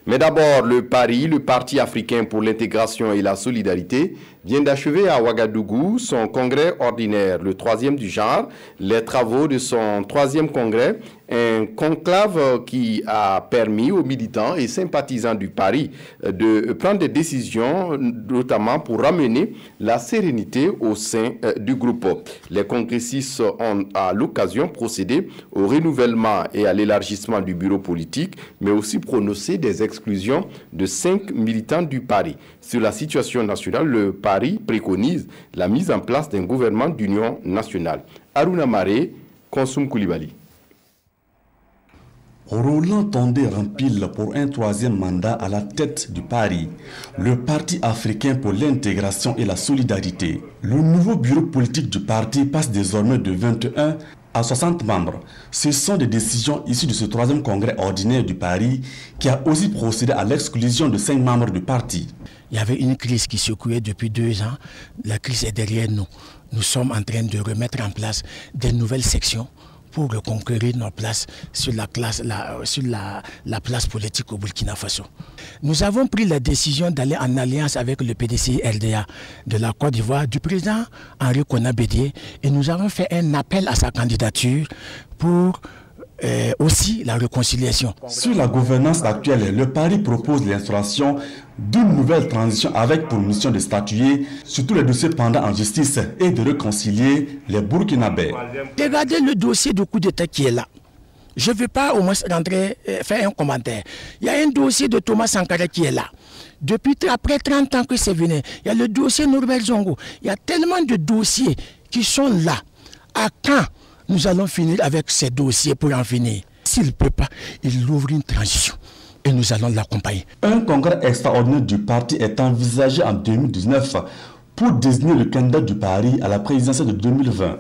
Mais d'abord, le PARI, le Parti africain pour l'intégration et la solidarité, vient d'achever à Ouagadougou son congrès ordinaire, le 3e du genre, les travaux de son 3e congrès, un conclave qui a permis aux militants et sympathisants du PARI de prendre des décisions, notamment pour ramener la sérénité au sein du groupe. Les congressistes ont à l'occasion procédé au renouvellement et à l'élargissement du bureau politique, mais aussi prononcé des exclusions de 5 militants du PARI. Sur la situation nationale, le PARI préconise la mise en place d'un gouvernement d'union nationale. Aruna Maré, Konsoum Koulibaly. Roland Tondé rempile pour un 3e mandat à la tête du PARI, le Parti africain pour l'intégration et la solidarité. Le nouveau bureau politique du parti passe désormais de 21 à 60 membres. Ce sont des décisions issues de ce 3e congrès ordinaire du PARI qui a aussi procédé à l'exclusion de 5 membres du parti. Il y avait une crise qui secouait depuis 2 ans. La crise est derrière nous. Nous sommes en train de remettre en place des nouvelles sections pour reconquérir nos places sur la place politique au Burkina Faso. Nous avons pris la décision d'aller en alliance avec le PDCI-RDA de la Côte d'Ivoire, du président Henri Konan Bédié, et nous avons fait un appel à sa candidature pour aussi la réconciliation. Sur la gouvernance actuelle, le PARI propose l'instauration d'une nouvelle transition avec pour mission de statuer sur tous les dossiers pendants en justice et de réconcilier les Burkinabés. Regardez le dossier du coup d'État qui est là. Je ne vais pas au moins rentrer, faire un commentaire. Il y a un dossier de Thomas Sankara qui est là. Depuis après 30 ans que c'est venu, il y a le dossier Norbert Zongo. Il y a tellement de dossiers qui sont là. À quand nous allons finir avec ces dossiers pour en finir? S'il ne peut pas, il ouvre une transition et nous allons l'accompagner. Un congrès extraordinaire du parti est envisagé en 2019 pour désigner le candidat du PARI à la présidentielle de 2020.